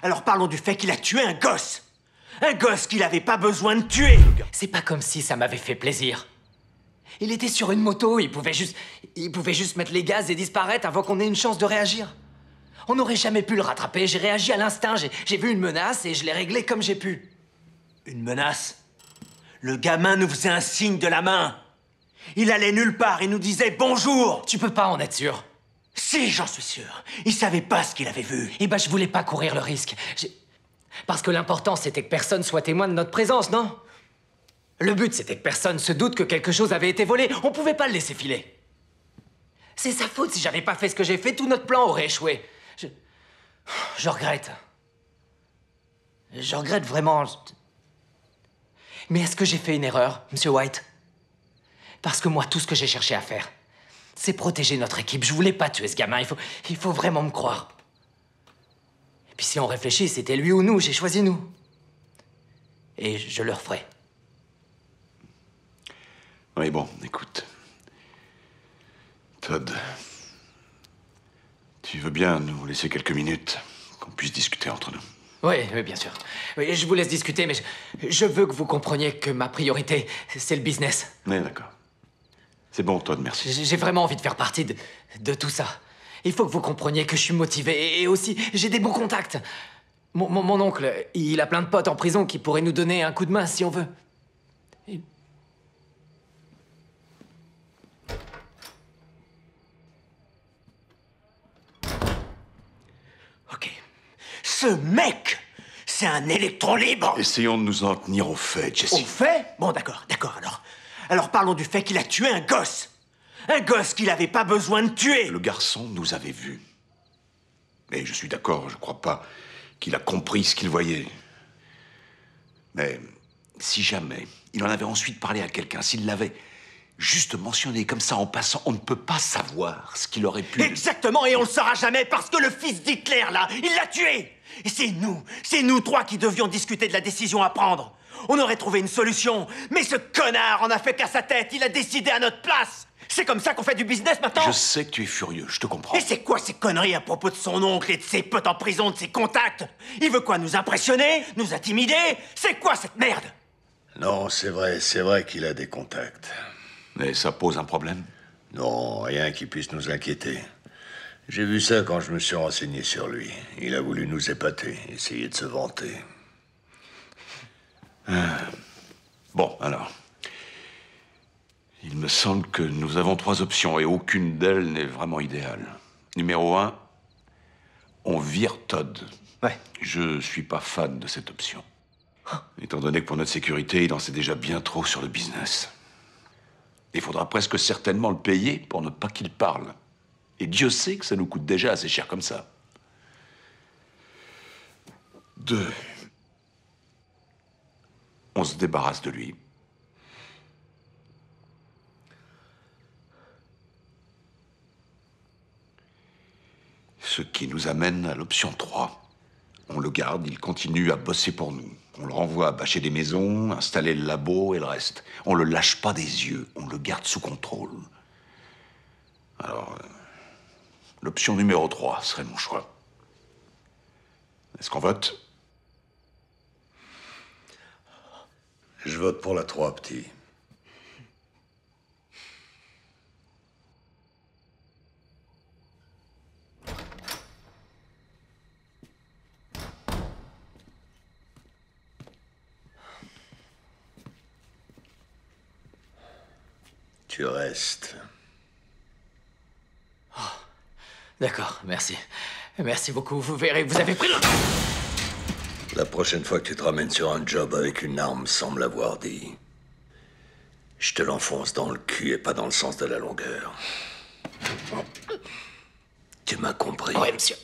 Alors parlons du fait qu'il a tué un gosse. Un gosse qu'il avait pas besoin de tuer. C'est pas comme si ça m'avait fait plaisir. Il était sur une moto, il pouvait juste mettre les gaz et disparaître avant qu'on ait une chance de réagir. On n'aurait jamais pu le rattraper, j'ai réagi à l'instinct, j'ai vu une menace et je l'ai réglée comme j'ai pu. Une menace? Le gamin nous faisait un signe de la main. Il allait nulle part, il nous disait bonjour. Tu peux pas en être sûr. Si, j'en suis sûr. Il savait pas ce qu'il avait vu. Eh ben, je voulais pas courir le risque. Parce que l'important, c'était que personne soit témoin de notre présence, non? Le but, c'était que personne se doute que quelque chose avait été volé. On pouvait pas le laisser filer. C'est sa faute. Si j'avais pas fait ce que j'ai fait, tout notre plan aurait échoué. Je regrette. Je regrette vraiment. Mais est-ce que j'ai fait une erreur, Monsieur White? Parce que moi, tout ce que j'ai cherché à faire, c'est protéger notre équipe. Je voulais pas tuer ce gamin. Il faut vraiment me croire. Et puis si on réfléchit, c'était lui ou nous. J'ai choisi nous. Et je le referai. Oui, bon, écoute. Todd, tu veux bien nous laisser quelques minutes, qu'on puisse discuter entre nous? Oui, bien sûr. Oui, je vous laisse discuter, mais je veux que vous compreniez que ma priorité, c'est le business. Oui, d'accord. C'est bon, Todd, merci. J'ai vraiment envie de faire partie de tout ça. Il faut que vous compreniez que je suis motivé et aussi, j'ai des bons contacts. Mon oncle, il a plein de potes en prison qui pourraient nous donner un coup de main si on veut. Et- Ok. Ce mec, c'est un électron libre. Essayons de nous en tenir aux faits, Jesse. Au fait? Bon, d'accord, alors. Alors parlons du fait qu'il a tué un gosse. Un gosse qu'il avait pas besoin de tuer. Le garçon nous avait vus. Mais je suis d'accord, je crois pas qu'il a compris ce qu'il voyait. Mais si jamais il en avait ensuite parlé à quelqu'un, s'il l'avait juste mentionné comme ça en passant, on ne peut pas savoir ce qu'il aurait pu... Exactement, et on le saura jamais parce que le fils d'Hitler, là, il l'a tué. Et c'est nous trois qui devions discuter de la décision à prendre. On aurait trouvé une solution, mais ce connard en a fait qu'à sa tête, il a décidé à notre place. C'est comme ça qu'on fait du business maintenant? Je sais que tu es furieux, je te comprends. Et c'est quoi ces conneries à propos de son oncle et de ses potes en prison, de ses contacts? Il veut quoi, nous impressionner? Nous intimider? C'est quoi cette merde? Non, c'est vrai qu'il a des contacts. Mais ça pose un problème? Non, rien qui puisse nous inquiéter. J'ai vu ça quand je me suis renseigné sur lui. Il a voulu nous épater, essayer de se vanter. Bon, alors... Il me semble que nous avons 3 options et aucune d'elles n'est vraiment idéale. Numéro 1, on vire Todd. Ouais. Je suis pas fan de cette option. Étant donné que pour notre sécurité, il en sait déjà bien trop sur le business. Il faudra presque certainement le payer pour ne pas qu'il parle. Et Dieu sait que ça nous coûte déjà assez cher comme ça. 2, on se débarrasse de lui. Ce qui nous amène à l'option 3. On le garde, il continue à bosser pour nous. On le renvoie à bâcher des maisons, installer le labo et le reste. On le lâche pas des yeux, on le garde sous contrôle. Alors, l'option numéro 3 serait mon choix. Est-ce qu'on vote? Je vote pour la 3, petit. Tu restes. D'accord, merci. Merci beaucoup. Vous verrez, vous avez pris le... La prochaine fois que tu te ramènes sur un job avec une arme sans me l'avoir dit, je te l'enfonce dans le cul et pas dans le sens de la longueur. Tu m'as compris? Oui, monsieur.